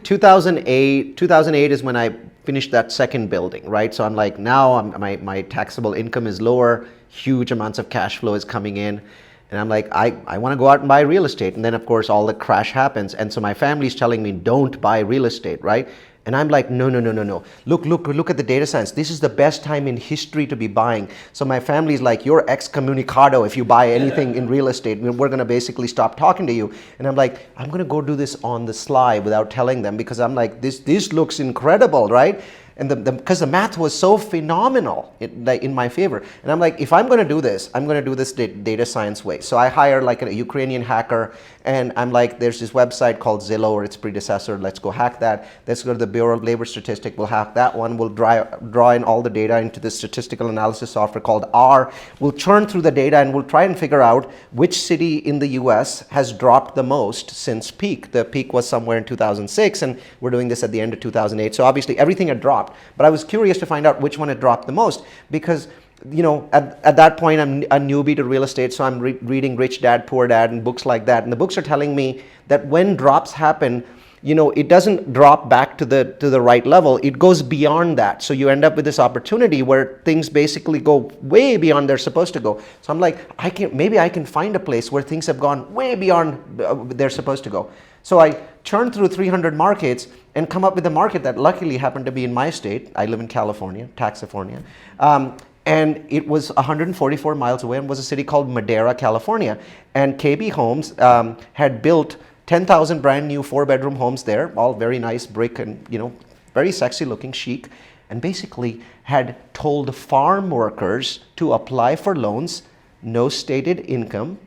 2008 is when I finished that second building, right? So I'm like, now my taxable income is lower, huge amounts of cash flow is coming in. And I'm like, I want to go out and buy real estate. And then of course all the crash happens. And so my family's telling me, don't buy real estate, right? And I'm like, no. Look at the data science. This is the best time in history to be buying. So my family's like, you're excommunicado if you buy anything in real estate. We're going to basically stop talking to you. And I'm like, I'm going to go do this on the sly without telling them, because I'm like, this looks incredible, right? And because the math was so phenomenal in my favor. And I'm like, if I'm going to do this, I'm going to do this data science way. So I hire like a Ukrainian hacker, and I'm like, there's this website called Zillow or its predecessor. Let's go hack that. Let's go to the Bureau of Labor Statistics. We'll hack that one. We'll draw in all the data into this statistical analysis software called R. We'll churn through the data and we'll try and figure out which city in the US has dropped the most since peak. The peak was somewhere in 2006, and we're doing this at the end of 2008. So obviously everything had dropped. But I was curious to find out which one had dropped the most, because at that point I'm a newbie to real estate, so I'm reading Rich Dad, Poor Dad and books like that. And the books are telling me that when drops happen, it doesn't drop back to the right level. It goes beyond that. So you end up with this opportunity where things basically go way beyond they're supposed to go. So I'm like, maybe I can find a place where things have gone way beyond they're supposed to go. So I churned through 300 markets and come up with a market that luckily happened to be in my state. I live in California, Taxifornia. And it was 144 miles away and was a city called Madera, California. And KB Homes had built 10,000 brand new 4-bedroom homes there, all very nice brick and, very sexy looking, chic, and basically had told farm workers to apply for loans, no stated income.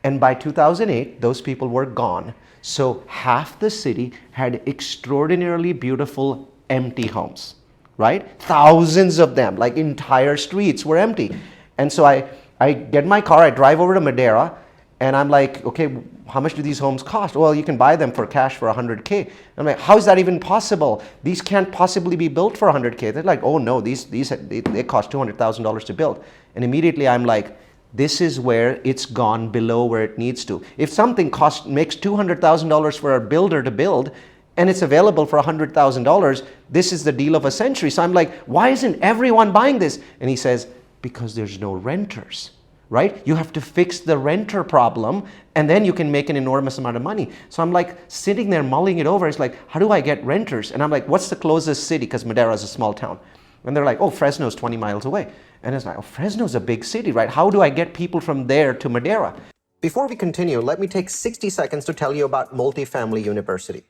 And by 2008, those people were gone. So half the city had extraordinarily beautiful empty homes, right? Thousands of them, like entire streets were empty. And so I get in my car, I drive over to Madera, and I'm like, okay, how much do these homes cost? Well, you can buy them for cash for $100K. I'm like, how is that even possible? These can't possibly be built for $100K. They're like, oh no, they cost $200,000 to build. And immediately I'm like, this is where it's gone below where it needs to. If something makes $200,000 for a builder to build, and it's available for $100,000, this is the deal of a century. So I'm like, why isn't everyone buying this? And he says, because there's no renters, right? You have to fix the renter problem, and then you can make an enormous amount of money. So I'm like sitting there mulling it over. It's like, how do I get renters? And I'm like, what's the closest city? Because Madera is a small town. And they're like, oh, Fresno's 20 miles away. And it's like, oh, Fresno's a big city, right? How do I get people from there to Madera? Before we continue, let me take 60 seconds to tell you about Multifamily University.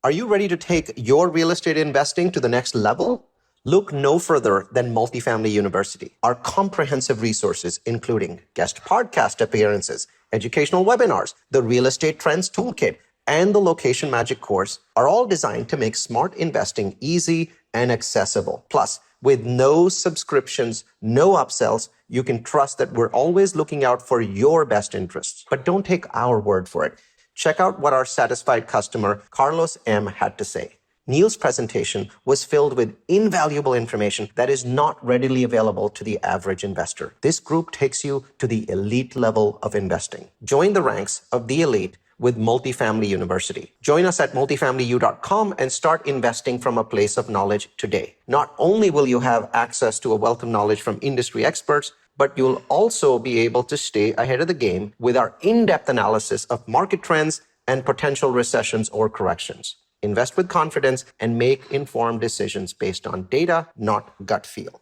Are you ready to take your real estate investing to the next level? Look no further than Multifamily University. Our comprehensive resources, including guest podcast appearances, educational webinars, the Real Estate Trends Toolkit, and the Location Magic course, are all designed to make smart investing easy and accessible. Plus, with no subscriptions, no upsells, you can trust that we're always looking out for your best interests. But don't take our word for it. Check out what our satisfied customer, Carlos M., had to say. Neal's presentation was filled with invaluable information that is not readily available to the average investor. This group takes you to the elite level of investing. Join the ranks of the elite with Multifamily University. Join us at multifamilyu.com and start investing from a place of knowledge today. Not only will you have access to a wealth of knowledge from industry experts, but you'll also be able to stay ahead of the game with our in-depth analysis of market trends and potential recessions or corrections. Invest with confidence and make informed decisions based on data, not gut feel.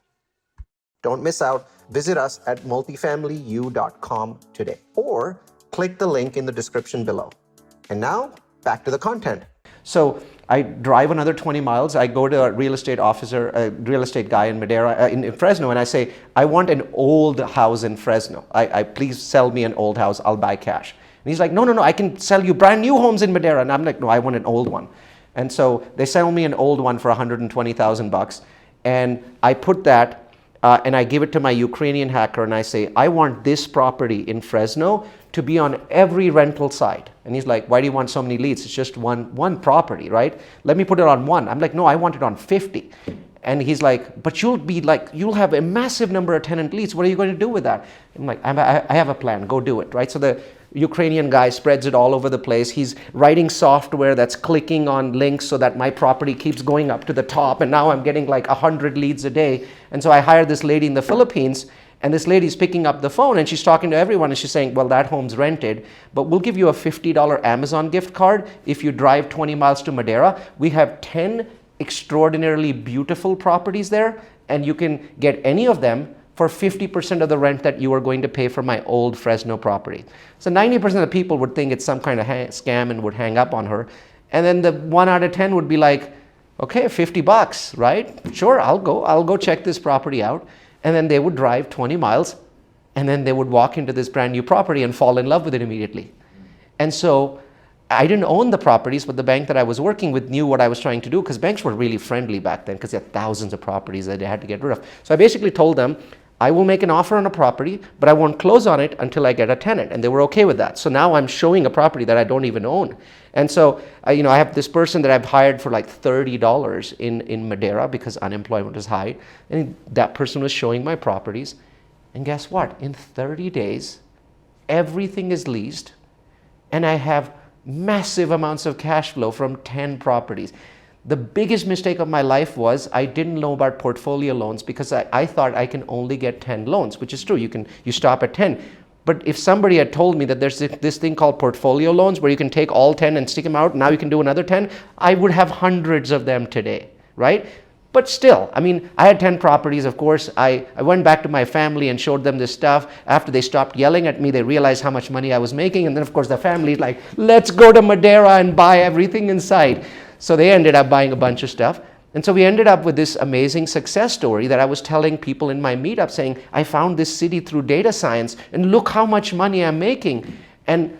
Don't miss out. Visit us at multifamilyu.com today or click the link in the description below. And now, back to the content. So I drive another 20 miles. I go to a real estate guy in Madera, in Fresno, and I say, I want an old house in Fresno. Please sell me an old house. I'll buy cash. And he's like, no, I can sell you brand new homes in Madera. And I'm like, no, I want an old one. And so they sell me an old one for $120,000. And I put that and I give it to my Ukrainian hacker and I say, I want this property in Fresno to be on every rental site. And he's like, why do you want so many leads? It's just one property, right? Let me put it on one. I'm like, no, I want it on 50. And he's like, but you'll have a massive number of tenant leads. What are you going to do with that? I'm like, I have a plan, go do it, right? So Ukrainian guy spreads it all over the place. He's writing software that's clicking on links so that my property keeps going up to the top. And now I'm getting like 100 leads a day. And so I hired this lady in the Philippines, and this lady's picking up the phone and she's talking to everyone and she's saying, well, that home's rented, but we'll give you a $50 Amazon gift card if you drive 20 miles to Madeira. We have 10 extraordinarily beautiful properties there, and you can get any of them for 50% of the rent that you are going to pay for my old Fresno property. So 90% of the people would think it's some kind of scam and would hang up on her. And then the 1 out of 10 would be like, okay, $50, right? Sure, I'll go check this property out. And then they would drive 20 miles, and then they would walk into this brand new property and fall in love with it immediately. And so I didn't own the properties, but the bank that I was working with knew what I was trying to do, because banks were really friendly back then because they had thousands of properties that they had to get rid of. So I basically told them, I will make an offer on a property, but I won't close on it until I get a tenant. And they were okay with that. So now I'm showing a property that I don't even own. And so, I have this person that I've hired for like $30 in Madeira because unemployment is high. And that person was showing my properties. And guess what? In 30 days, everything is leased. And I have massive amounts of cash flow from 10 properties. The biggest mistake of my life was I didn't know about portfolio loans because I thought I can only get 10 loans, which is true. You stop at 10. But if somebody had told me that there's this thing called portfolio loans where you can take all 10 and stick them out, now you can do another 10, I would have hundreds of them today, right? But still, I had 10 properties, of course. I went back to my family and showed them this stuff. After they stopped yelling at me, they realized how much money I was making. And then, of course, the family's like, let's go to Madeira and buy everything in sight. So they ended up buying a bunch of stuff. And so we ended up with this amazing success story that I was telling people in my meetup, saying, I found this city through data science, and look how much money I'm making. And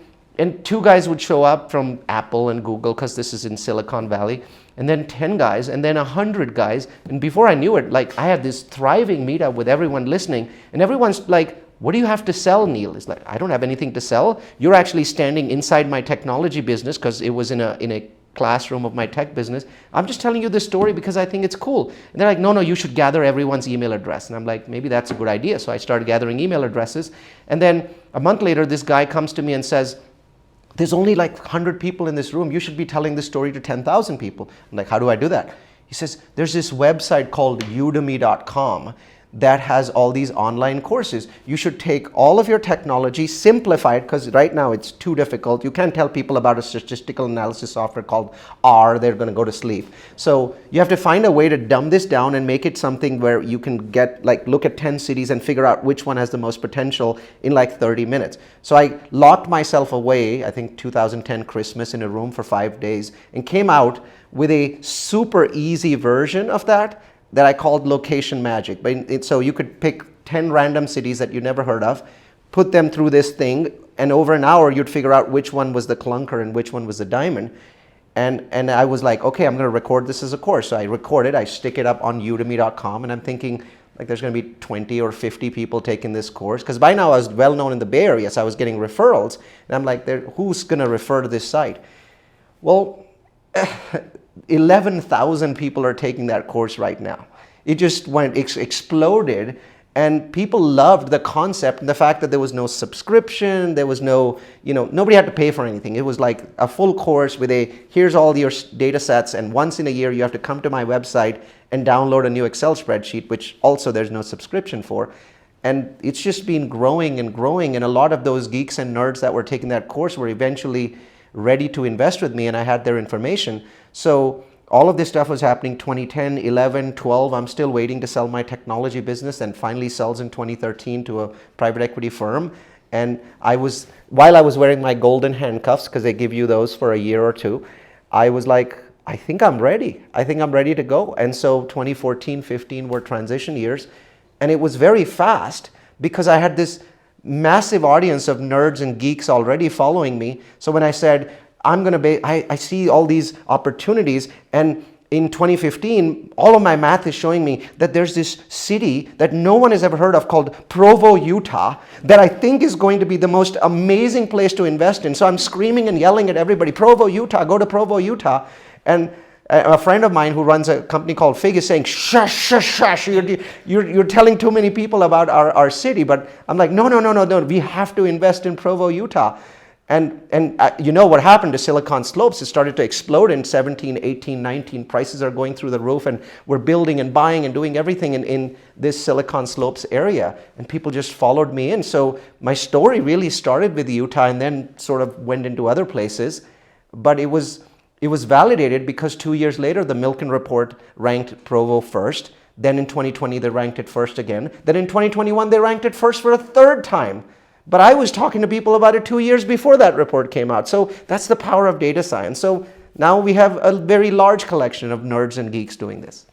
2 guys would show up from Apple and Google, because this is in Silicon Valley, and then 10 guys, and then 100 guys. And before I knew it, I had this thriving meetup with everyone listening, and everyone's like, what do you have to sell, Neal? It's like, I don't have anything to sell. You're actually standing inside my technology business, because it was in a classroom of my tech business. I'm just telling you this story because I think it's cool. And they're like, no, you should gather everyone's email address. And I'm like, maybe that's a good idea. So I started gathering email addresses. And then a month later, this guy comes to me and says, there's only 100 people in this room. You should be telling this story to 10,000 people. I'm like, how do I do that? He says, there's this website called udemy.com that has all these online courses. You should take all of your technology, simplify it, because right now it's too difficult. You can't tell people about a statistical analysis software called R, they're going to go to sleep. So you have to find a way to dumb this down and make it something where you can get, look at 10 cities and figure out which one has the most potential in 30 minutes. So I locked myself away, I think 2010 Christmas, in a room for 5 days, and came out with a super easy version of that I called Location Magic. So you could pick 10 random cities that you never heard of, put them through this thing, and over an hour you'd figure out which one was the clunker and which one was the diamond. And I was like, okay, I'm going to record this as a course. So I record it, I stick it up on udemy.com, and I'm thinking there's going to be 20 or 50 people taking this course. Because by now I was well known in the Bay Area, so I was getting referrals. And I'm like, who's going to refer to this site? Well, 11,000 people are taking that course right now. It just exploded, and people loved the concept and the fact that there was no subscription, there was no, nobody had to pay for anything. It was like a full course with here's all your data sets, and once in a year you have to come to my website and download a new Excel spreadsheet, which also there's no subscription for. And it's just been growing and growing, and a lot of those geeks and nerds that were taking that course were eventually ready to invest with me, and I had their information. So all of this stuff was happening 2010, 11, 12. I'm still waiting to sell my technology business, and finally sells in 2013 to a private equity firm. And while I was wearing my golden handcuffs, because they give you those for a year or two, I was like, I think I'm ready. I think I'm ready to go. And so 2014, 15 were transition years. And it was very fast because I had this massive audience of nerds and geeks already following me. So when I said, I see all these opportunities, and in 2015, all of my math is showing me that there's this city that no one has ever heard of called Provo, Utah, that I think is going to be the most amazing place to invest in. So I'm screaming and yelling at everybody, Provo, Utah, go to Provo, Utah. And a friend of mine who runs a company called Fig is saying, shush, shush, shush, you're telling too many people about our city. But I'm like, no, we have to invest in Provo, Utah. And you know what happened to Silicon Slopes? It started to explode in 17, 18, 19. Prices are going through the roof, and we're building and buying and doing everything in this Silicon Slopes area. And people just followed me in. So my story really started with Utah and then sort of went into other places. But it was validated because 2 years later, the Milken Report ranked Provo first. Then in 2020, they ranked it first again. Then in 2021, they ranked it first for a third time. But I was talking to people about it 2 years before that report came out. So that's the power of data science. So now we have a very large collection of nerds and geeks doing this.